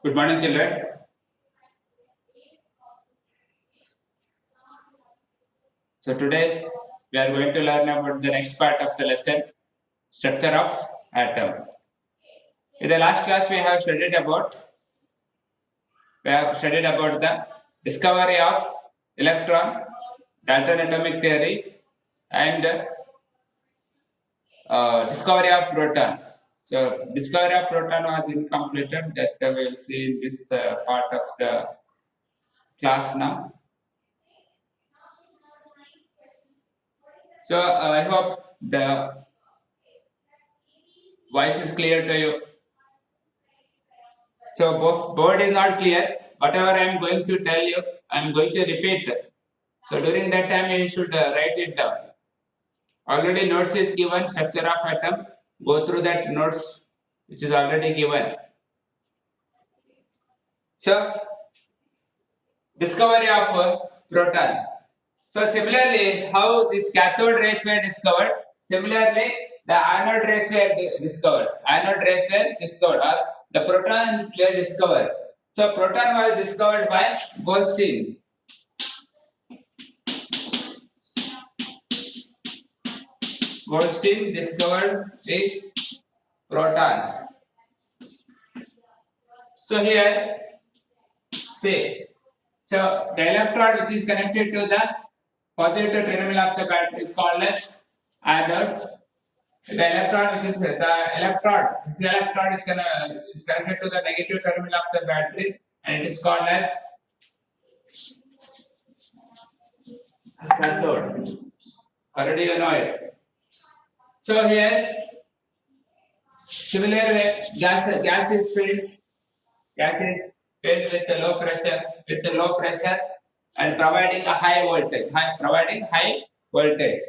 Good morning, children. So today we are going to learn about the next part of the lesson, structure of atom. In the last class we have studied about the discovery of electron, Dalton atomic theory, and discovery of proton. So discovery of proton was incompleted. That we will see in this part of the class now. So I hope the voice is clear to you. So board is not clear. Whatever I am going to tell you, I am going to repeat. So during that time you should write it down. Already notes is given, structure of atom. Go through that notes which is already given. So discovery of proton. So similarly, how this cathode rays were discovered. Similarly, the anode rays were discovered. Anode rays were discovered, or the proton were discovered. So proton was discovered by Goldstein. Goldstein discovered the proton. So here, say, so the electrode which is connected to the positive terminal of the battery is called as anode. The electron which is this electrode is connected to the negative terminal of the battery, and it is called as cathode. Already you know it. So here, similar way, gas is filled with a low pressure, and providing a high voltage. Providing high voltage.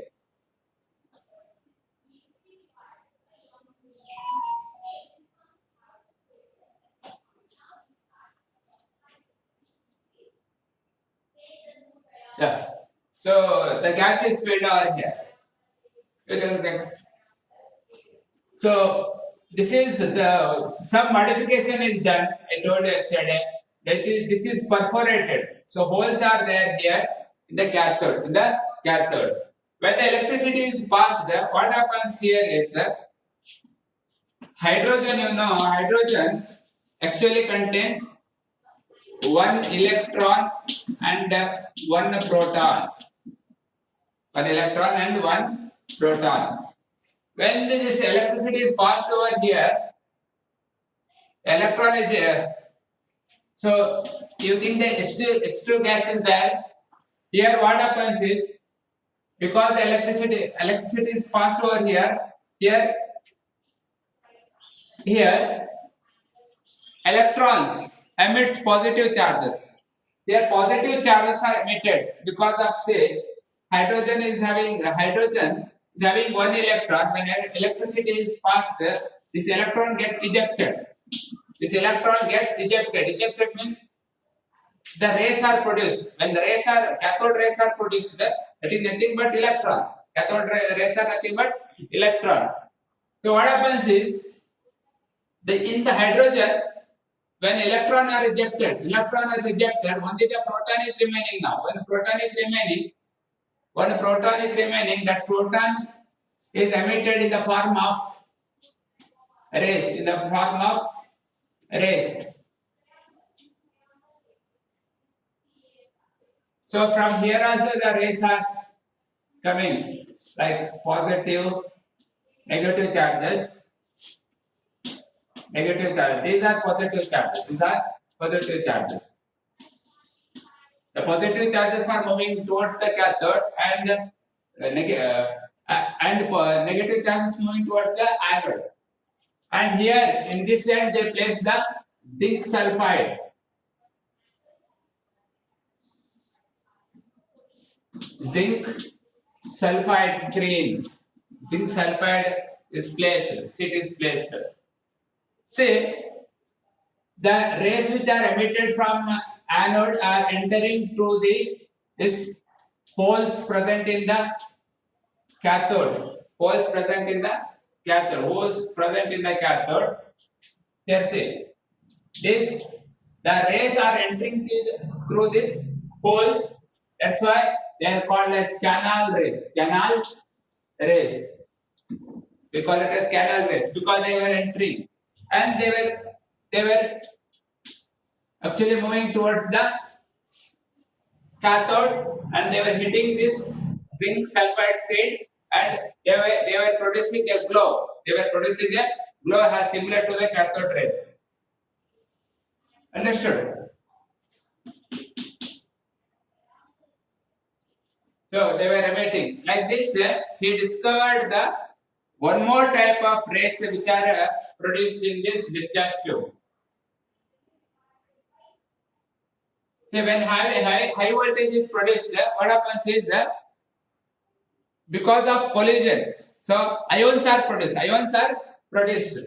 Yeah. So the gas is filled over here. So this is the some modification is done. I told you yesterday. This is perforated. So holes are there here in the cathode. When the electricity is passed, what happens here is hydrogen. Hydrogen actually contains one electron and one proton. One electron and one proton. When this electricity is passed over here, electron is here. So you think the H2 gas is there. Here what happens is, because the electricity is passed over here, here electrons emits positive charges. Here positive charges are emitted because of, say, hydrogen is having one electron. When electricity is passed, this electron gets ejected. Ejected means the rays are produced. When the cathode rays are produced, that is nothing but electrons. Cathode rays are nothing but electrons. So what happens is, in the hydrogen, when electrons are ejected, only the proton is remaining now. When proton is remaining, that proton is emitted in the form of rays. So from here also the rays are coming, like positive, negative charges. These are positive charges. The positive charges are moving towards the cathode, and negative charges moving towards the anode. And here in this end they place the zinc sulfide. Zinc sulfide screen. Zinc sulfide is placed. It is placed. See, the rays which are emitted from anode are entering through this holes present in the cathode. Here, see, this The rays are entering through these holes. That's why they are called as canal rays. Canal rays. We call it as canal rays because they were entering, and they were actually moving towards the cathode, and they were hitting this zinc sulfide state, and they were producing a glow. They were producing a glow as similar to the cathode rays. Understood? So they were emitting like this. He discovered the one more type of rays which are produced in this discharge tube. So when high voltage is produced, what happens is because of collision, so ions are produced. Ions are produced.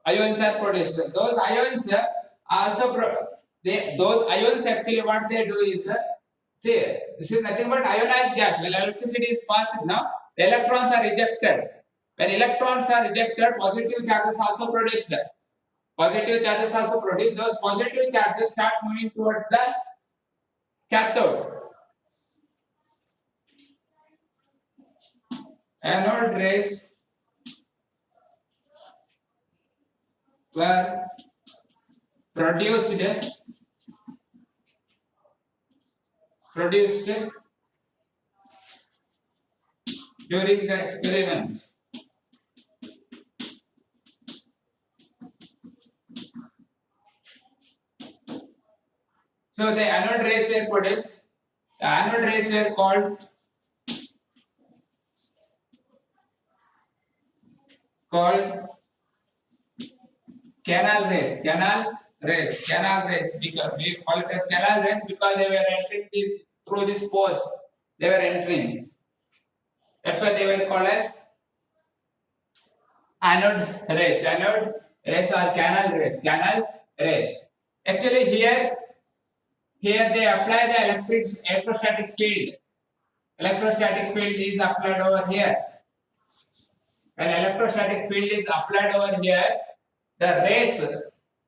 Ions are produced. Those ions also those ions actually what they do is see, this is nothing but ionized gas. When electricity is passed now, the electrons are ejected. When electrons are ejected, positive charges also produced. Positive charges also produced. Those positive charges start moving towards the cathode. Anode rays were produced during the experiment. So the anode rays were produced. The anode rays were called canal rays. Canal rays. Because we call it as canal rays because they were entering this through this pores. They were entering. That's why they were called as anode rays. Anode rays or canal rays. Canal rays. Actually, here they apply the electrostatic field. Electrostatic field is applied over here. When electrostatic field is applied over here, the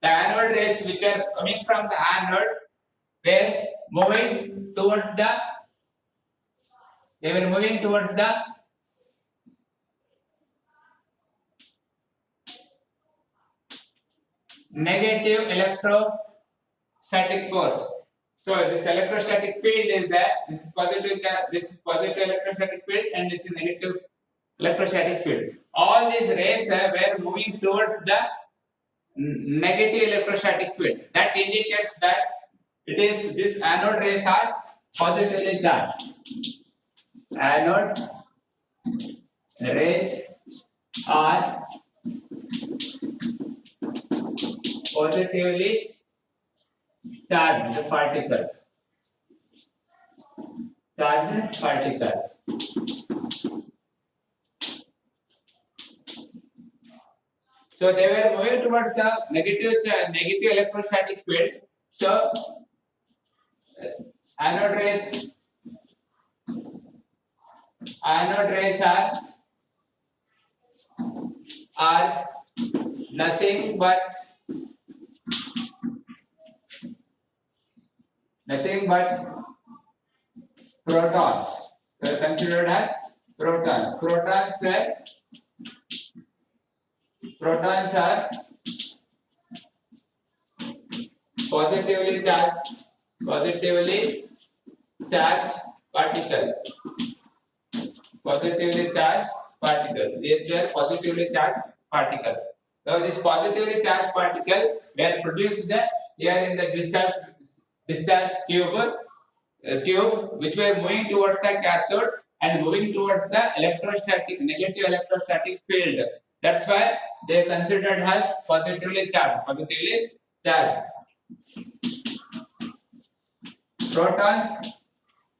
anode rays which are coming from the anode were moving towards the negative electrostatic force. So this electrostatic field is there. This is positive charge. This is positive electrostatic field, and this is negative electrostatic field. All these rays were moving towards the negative electrostatic field. That indicates that it is this anode rays are positively charged. Anode rays are positively charged particle. Charged particle. So they were moving towards the negative electrostatic field. So anode rays are nothing but protons. They are considered as protons. Protons are positively charged particle. Positively charged particle. They are positively charged particle. So this positively charged particle were produced here in the discharge tube, which were moving towards the cathode and moving towards the negative electrostatic field. That's why they are considered as positively charged. Protons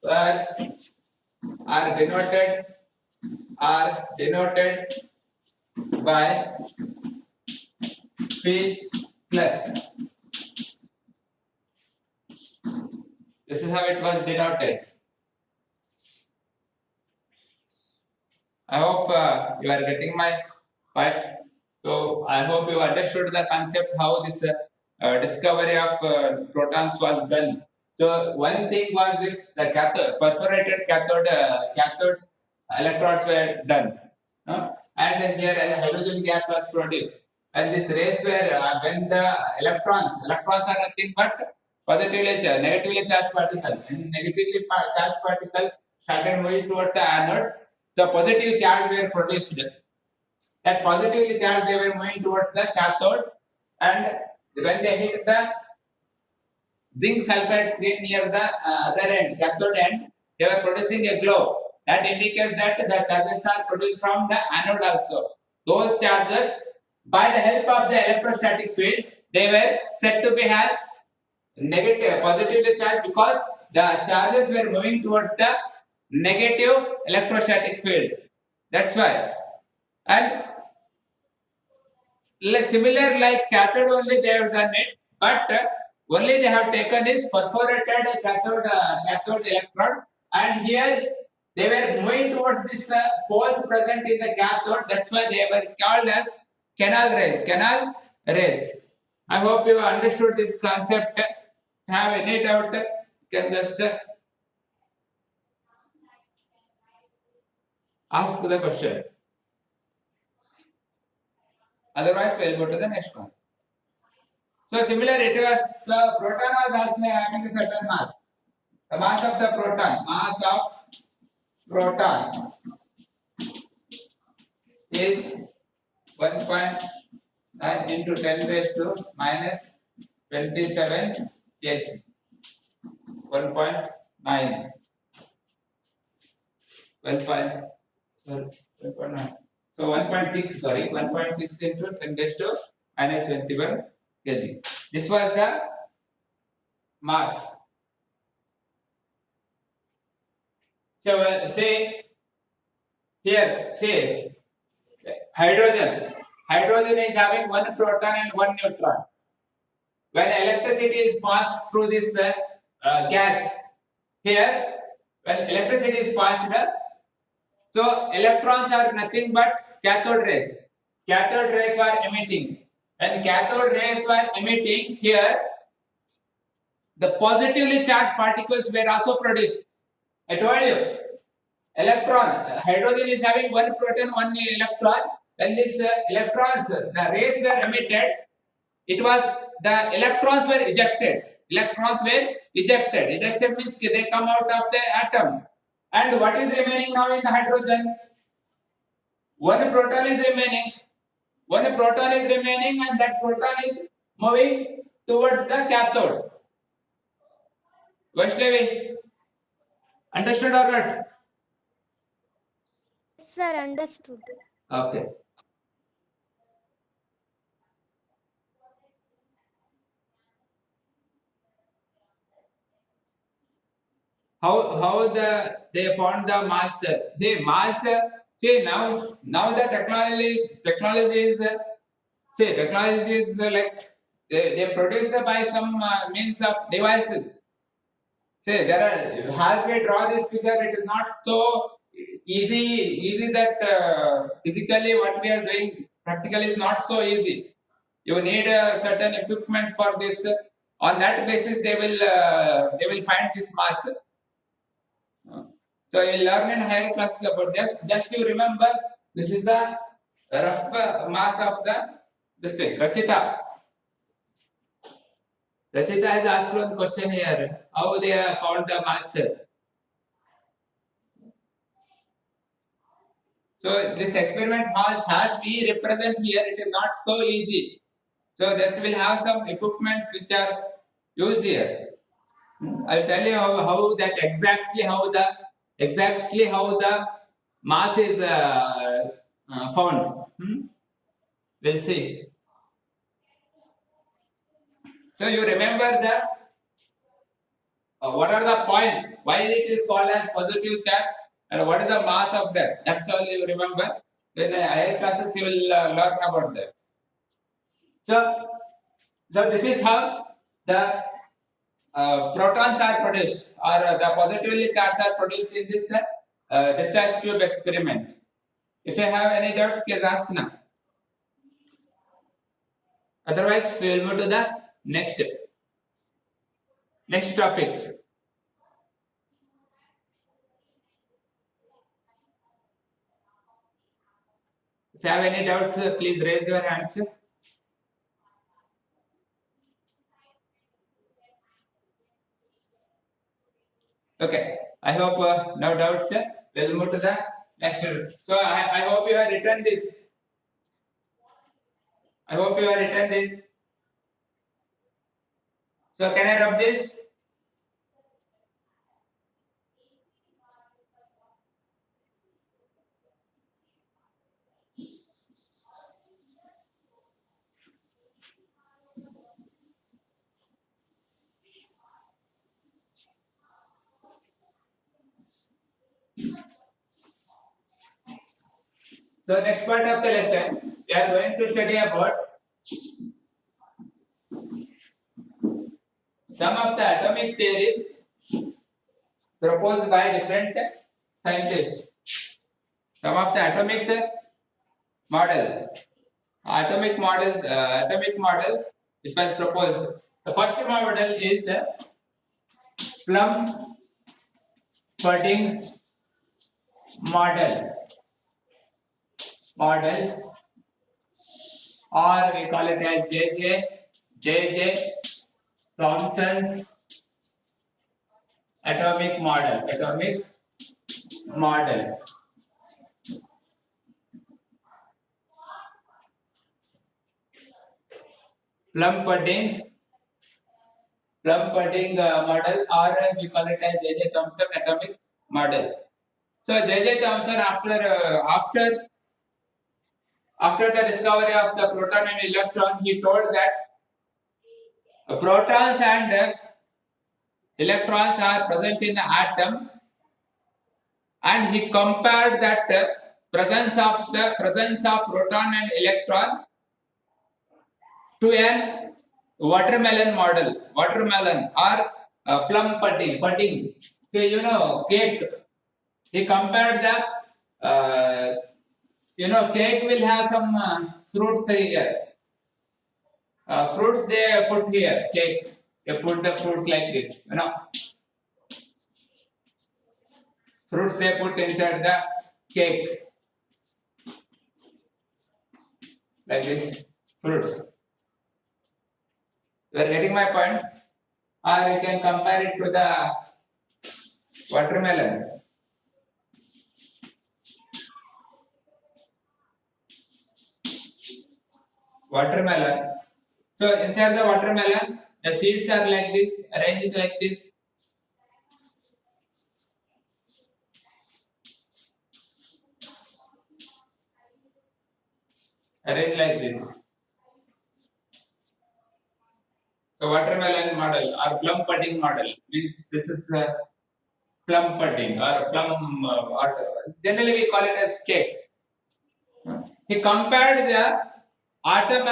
are denoted by P plus. This is how it was denoted. I hope you are getting my point. So I hope you understood the concept how this discovery of protons was done. So one thing was this: the cathode, perforated cathode electrodes were done, and here hydrogen gas was produced. And this rays were when the electrons are nothing but negatively charged particle, and negatively charged particle started moving towards the anode. The positive charge were produced. That positively charged they were moving towards the cathode, and when they hit the zinc sulfide screen near the other end, cathode end, they were producing a glow. That indicates that the charges are produced from the anode also. Those charges, by the help of the electrostatic field, they were said to be as negative, positively charged because the charges were moving towards the negative electrostatic field. That's why. And similar like cathode only they have done it, but only they have taken is perforated cathode electrode, and here they were moving towards this poles present in the cathode. That's why they were called as canal rays. Canal rays. I hope you understood this concept. Have any doubt? You can just ask the question. Otherwise, we'll go to the next one. So similar, it was proton was also having a certain mass. The mass of the proton is 1.9 into 10 raised to minus 27 kg. 1.9. 1.9. So 1.6, sorry, 1.6 into 10 raised to minus 21 kg. This was the mass. So say here, say hydrogen. Hydrogen is having one proton and one neutron. When electricity is passed through this gas, here, when electricity is passed, so electrons are nothing but cathode rays. Cathode rays are emitting. When cathode rays were emitting, here the positively charged particles were also produced. I told you, hydrogen is having one proton, one electron. When these electrons, the rays were emitted, it was the electrons were ejected. Electrons were ejected. Ejected means they come out of the atom. And what is remaining now in the hydrogen? One proton is remaining. One proton is remaining, and that proton is moving towards the cathode. Vaishnavi, understood or not? Sir, understood. Okay. How they found the mass? See mass. See now the technology is technology is like they produce by some means of devices. See there are, as we draw this figure, it is not so easy that physically what we are doing practically is not so easy. You need certain equipments for this. On that basis, they will find this mass. So you learn in higher classes about this. Just you remember, this is the rough mass of this thing. Rachita. Rachita has asked one question here. How they have found the mass? So this experiment has we represent here. It is not so easy. So that will have some equipments which are used here. I'll tell you how that exactly how the mass is found. We'll see. So you remember what are the points? Why it is called as positive charge, and what is the mass of that? That's all you remember. When higher classes you will learn about that. So this is how the protons are produced, or the positively charged are produced in this discharge tube experiment. If you have any doubt, please ask now. Otherwise, we will move to the Next, next topic. If you have any doubts, please raise your hands. Okay, I hope no doubts. We'll move to the next. So I hope you have written this. I hope you have written this. So can I rub this? So next part of the lesson, we are going to study about some of the atomic theories proposed by different scientists. Some of the atomic model, atomic model which was proposed. The first model is Plum pudding model, or we call it as J.J. Thomson's atomic model. Plum pudding model, or we call it as J.J. Thomson atomic model. So J.J. Thomson, after the discovery of the proton and electron, he told that protons and electrons are present in the atom, and he compared that presence of proton and electron to an watermelon or plum pudding. So cake. He compared the cake will have some fruits here. Fruits they put here, cake. They put the fruits like this. Fruits they put inside the cake like this. Fruits. You are getting my point? Or you can compare it to the watermelon. So inside the watermelon, the seeds are like this, arranged like this. Arranged like this. So watermelon model or plum pudding model means this is plum pudding or plum, or generally we call it as cake. He compared the atom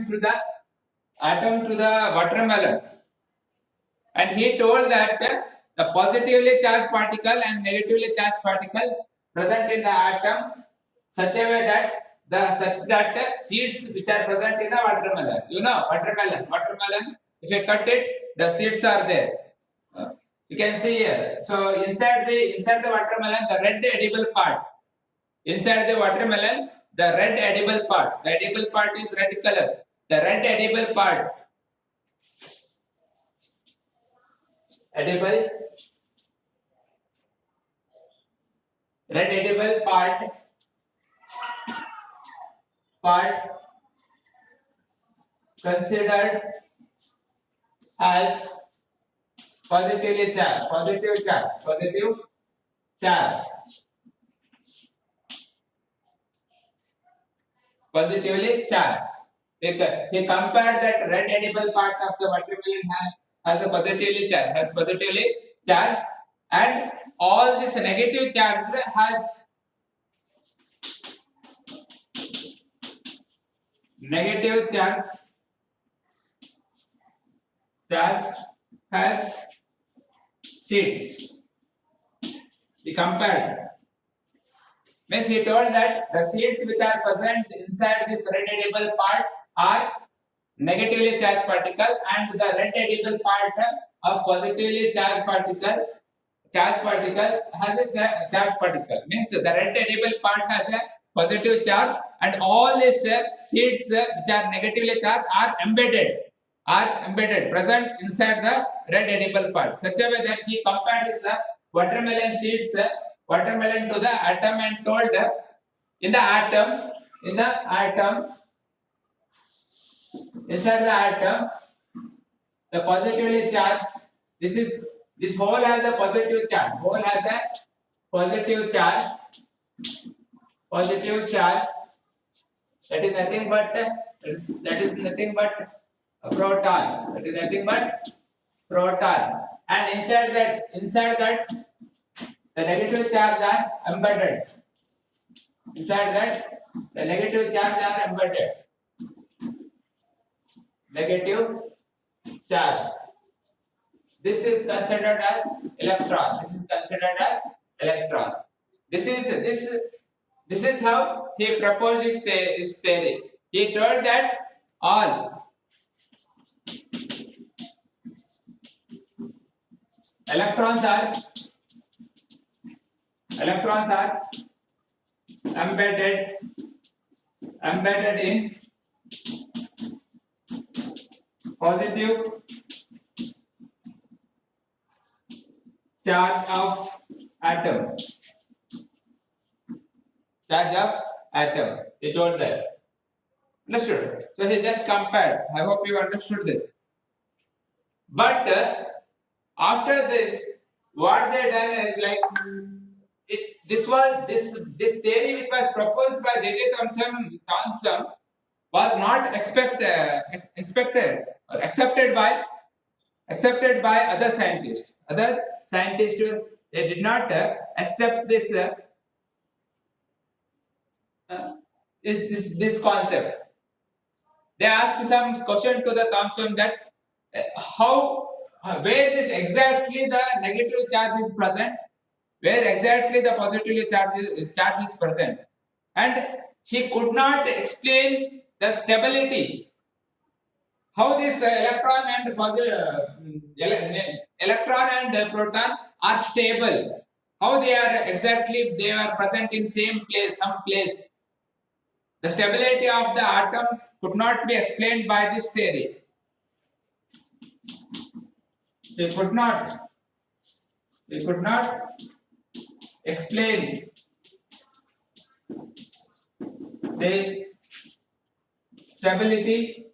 to the watermelon, and he told that the positively charged particle and negatively charged particle present in the atom such a way that the seeds which are present in the watermelon. Watermelon. If you cut it, the seeds are there. You can see here. So inside the watermelon, the red edible part. Inside the watermelon, the red edible part. The edible part is red color. The red edible part. Red edible part considered as positive charge. Positively charged. He compared that red edible part of the watermelon has a positively charged, and all this negative charge has negative charge has seeds. He compared. Means he told that the seeds which are present inside this red edible part are negatively charged particle, and the red edible part of positively charged particle has a charged particle. Means the red edible part has a positive charge, and all these seeds which are negatively charged are embedded present inside the red edible part, such a way that he compares the watermelon seeds watermelon to the atom and told in the atom inside the atom the positively charged, this whole has a positive charge, positive charge positive charge, that is nothing but a proton, that is nothing but proton, and inside that the negative charge are embedded, inside that the negative charge are embedded, negative charge. This is considered as electron. This is how he proposed his theory. He told that all electrons are embedded in positive charge of atom. He told that. Understood? So he just compared. I hope you understood this. But after this, what they done is like this theory which was proposed by J.J. Thomson was not expected or accepted by other scientists. Other scientists, they did not accept this concept. They asked some question to the Thomson that where this exactly the negative charge is present, where exactly the positively charge is present, and he could not explain the stability, how this electron and proton are stable, how they are present in some place. The stability of the atom could not be explained by this theory. We could not explain the stability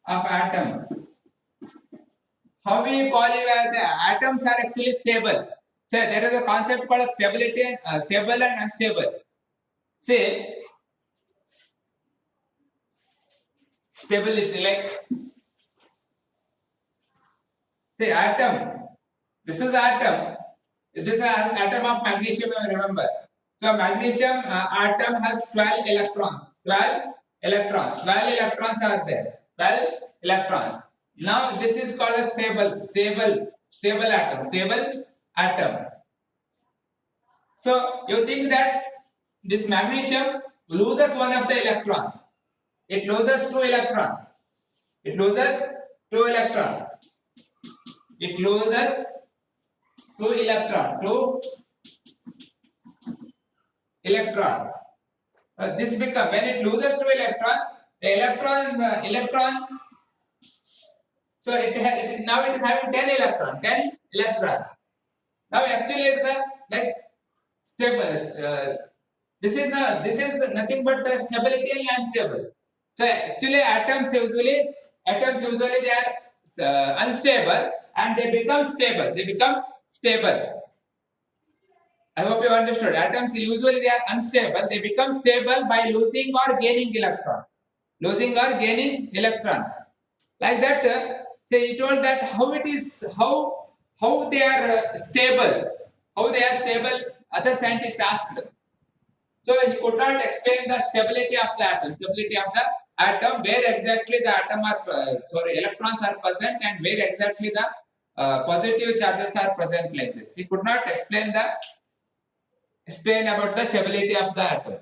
of atom. How we call it as atoms are actually stable. So there is a concept called stability and stable and unstable. Say stability, like say atom. This is atom. This is an atom of magnesium, remember. So magnesium atom has 12 electrons. 12 electrons are there. 12 electrons. Now this is called a stable atom. So you think that this magnesium loses one of the electron. It loses 2 electron. It loses 2 electron. This become, when it loses 2 electron, the electron. So it is having 10 electron. Now actually it's like stable. This is nothing but stability and unstable. So actually atoms usually they are unstable and they become stable. I hope you understood. Atoms usually they are unstable. They become stable by losing or gaining electron. Like that, he told that how they are stable. Other scientists asked. So he could not explain the stability of the atom, where exactly the electrons are present and where exactly the positive charges are present, like this. He could not explain about the stability of the atom.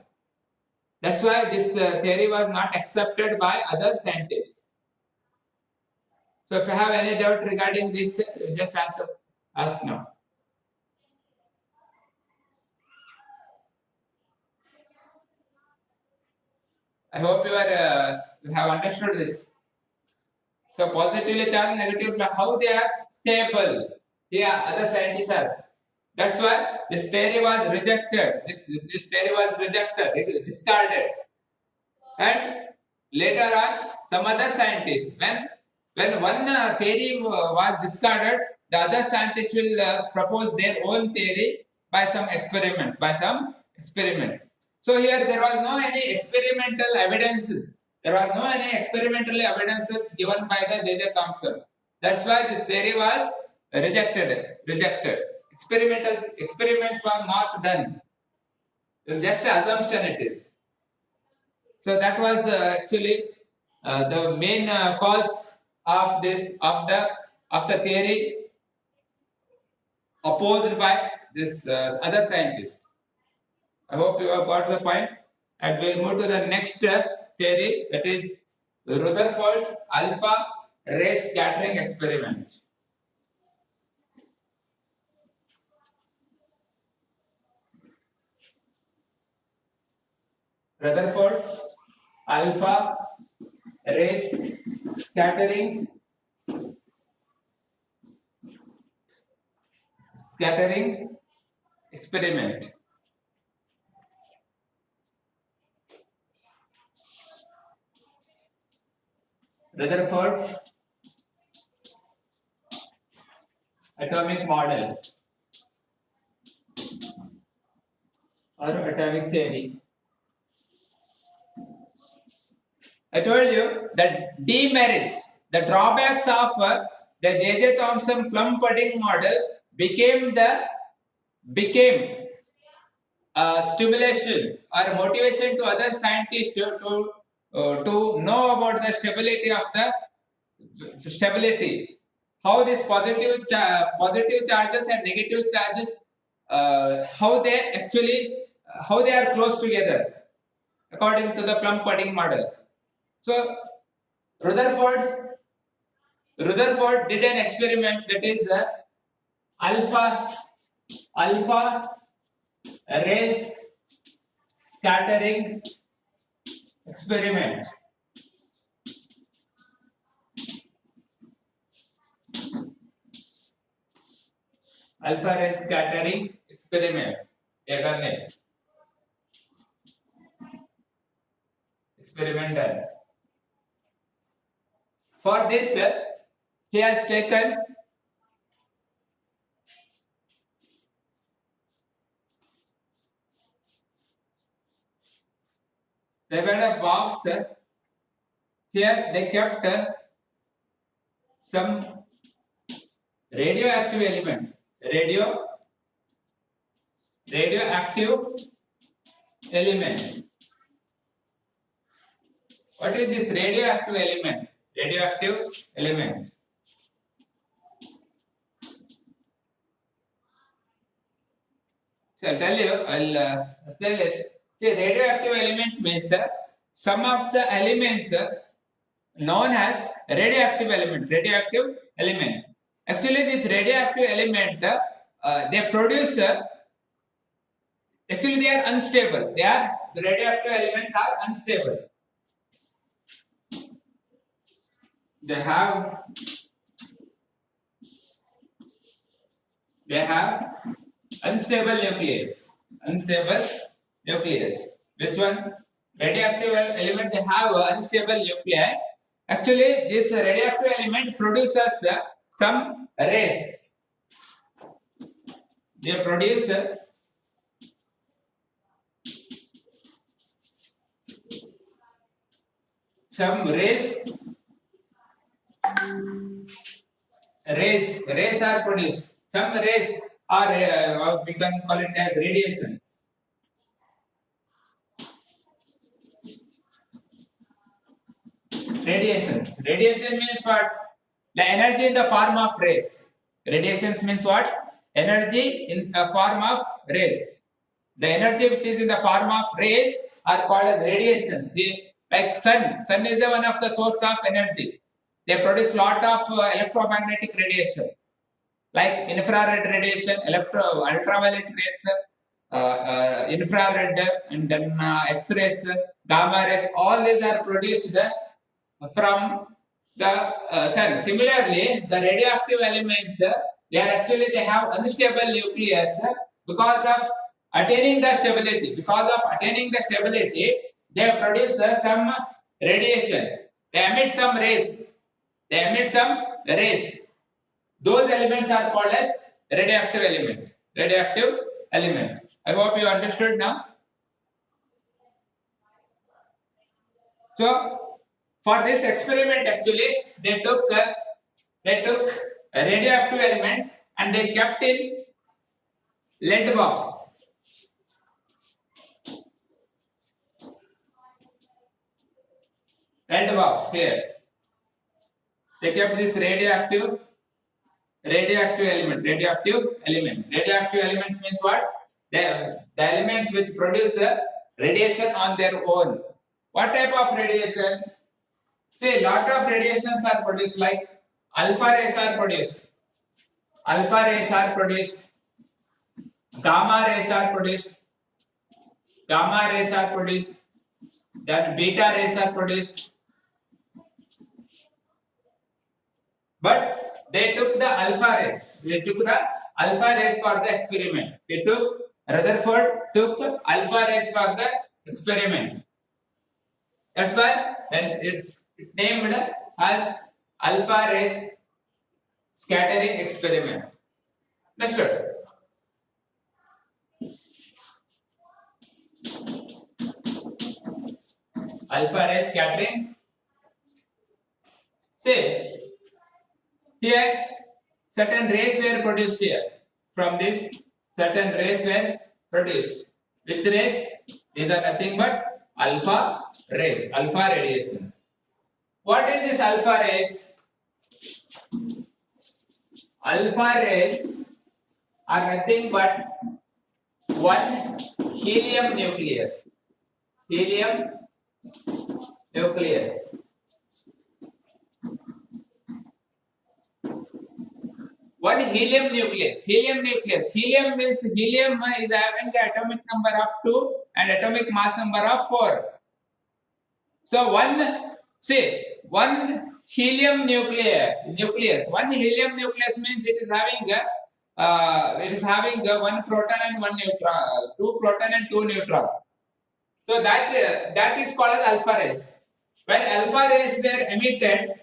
That's why this theory was not accepted by other scientists. So if you have any doubt regarding this, just ask now. I hope you have understood this. So positively charged, negatively, how they are stable. Yeah, other scientists are. That's why this theory was rejected. This theory was rejected, discarded. And later on, some other scientists, when one theory was discarded, the other scientists will propose their own theory by some experiments, So here there was no any experimental evidences. There was no any experimental evidences given by the J.J. Thomson. That's why this theory was rejected. Experimental experiments were not done. It's just an assumption it is. So that was actually the main cause of the theory opposed by this other scientist. I hope you have got the point. And we'll move to the next theory, that is Rutherford's alpha ray scattering experiment. Rutherford's alpha ray scattering experiment. Rutherford's atomic model or atomic theory. I told you that demerits, the drawbacks of the J.J. Thomson plum pudding model became stimulation or motivation to other scientists to know about the stability of the stability. How these positive charges and negative charges, how they are close together according to the plum pudding model. So Rutherford did an experiment, that is alpha rays scattering experiment. Alpha ray scattering experiment. Experiment done. For this, he has taken they had a box. Here they kept some radioactive element. Radioactive element. What is this radioactive element? So I'll tell you. I'll tell it. See, radioactive element means some of the elements known as radioactive element. Actually, this radioactive element they produce. Actually, they are unstable. The radioactive elements are unstable. They have unstable nucleus. Which one? Radioactive element, they have unstable nuclei. Actually, this radioactive element produces some rays. They produce some rays. Rays are produced. Some rays are we can call it as radiation. Radiation means what? The energy in the form of rays. Radiations means what? Energy in a form of rays. The energy which is in the form of rays are called as radiation. See, like sun is the one of the source of energy. They produce lot of electromagnetic radiation, like infrared radiation, ultraviolet rays, infrared, and then X-rays, gamma rays. All these are produced from the sun. Similarly, the radioactive elements, they have unstable nucleus because of attaining the stability. Because of attaining the stability, they produce some radiation. They emit some rays. They emit some rays. Those elements are called as radioactive element. Radioactive element. I hope you understood now. So, for this experiment, actually, they took a radioactive element and they kept in lead box. Lead box here. They kept this radioactive element. Radioactive elements. Radioactive elements means what? The elements which produce radiation on their own. What type of radiation? See, lot of radiations are produced, like alpha rays are produced. Alpha rays are produced. Gamma rays are produced. Gamma rays are produced. Then beta rays are produced. But they took the alpha rays. They took the alpha rays for the experiment. Rutherford took alpha rays for the experiment. That's why then it's named as alpha rays scattering experiment. Understood? Alpha rays scattering. Say, here certain rays were produced here. From this, certain rays were produced. Which rays? These are nothing but alpha rays, alpha radiations. What is this alpha rays? Alpha rays are nothing but one helium nucleus. Helium nucleus. One helium nucleus. Helium nucleus. Helium means helium is having the atomic number of 2 and atomic mass number of 4. So one helium nucleus. One helium nucleus means it is having one proton and one neutron, two proton and two neutron. So that is called as alpha rays. When alpha rays were emitted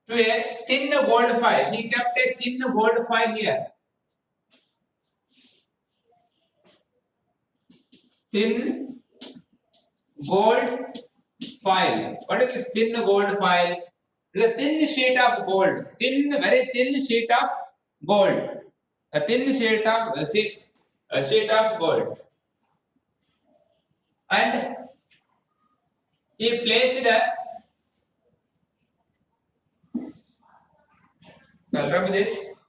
to a thin gold foil, he kept a thin gold foil here. Thin gold foil. What is this thin gold foil? It is a thin sheet of gold. Very thin sheet of gold. A thin sheet of gold. And he placed so rub this.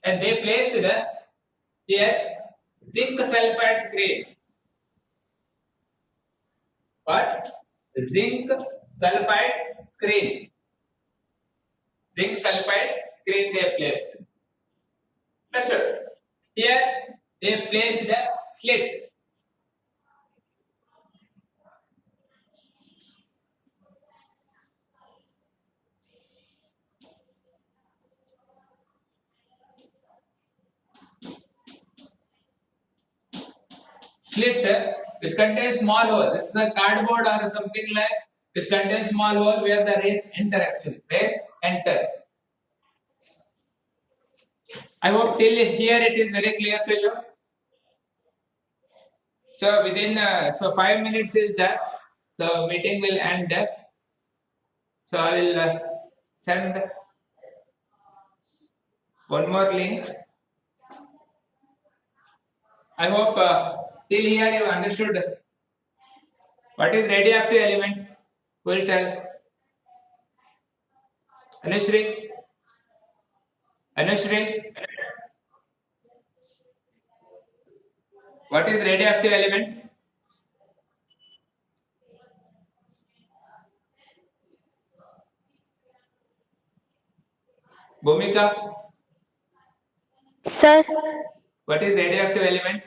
And they placed here zinc sulfide screen. What? Zinc sulfide screen. Zinc sulfide screen they placed. Understood? Here they placed a slit. Slit which contains small hole. This is a cardboard or something like which contains small hole where the rays enter actually. Rays enter. I hope till here it is very clear to you. So within 5 minutes is that. So meeting will end. So I will send one more link. I hope till here you understood what is radioactive element. Will tell. Anushree. Anushri, what is radioactive element? Bhumika, Sir, what is radioactive element?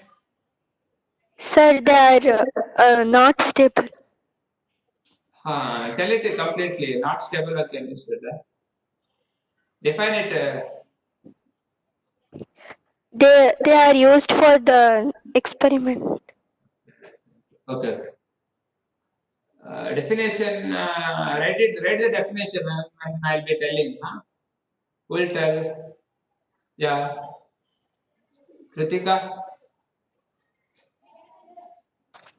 sir, they are not stable. Tell it completely. Not stable. Okay, understood. Define it. They are used for the experiment. Okay. Definition. Write the definition. And I'll be telling. Huh? Will tell. Yeah. Kritika.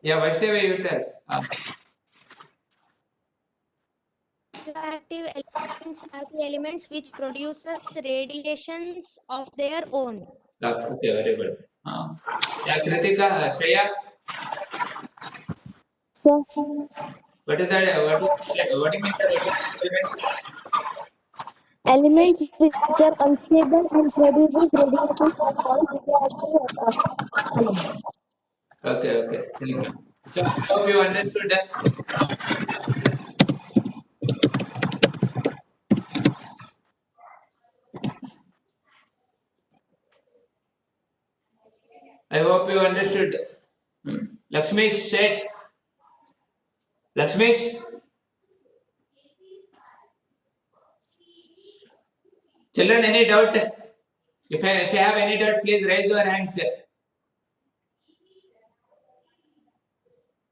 Yeah. Vaishnavi, you tell. Radioactive elements are the elements which produces radiations of their own. Okay. Very good. Yeah. Kritika. Shreya. Sir, What is that? What do you mean the radioactive element? elements which are unstable and produces radiations are called radioactive elements. Okay. Okay. Thank you. So I hope you understood that. I hope you understood. Lakshmi said. Lakshmi. Children, any doubt? If you have any doubt, please raise your hands.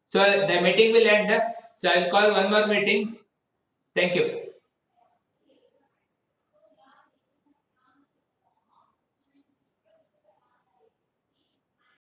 So the meeting will end. So I'll call one more meeting. Thank you.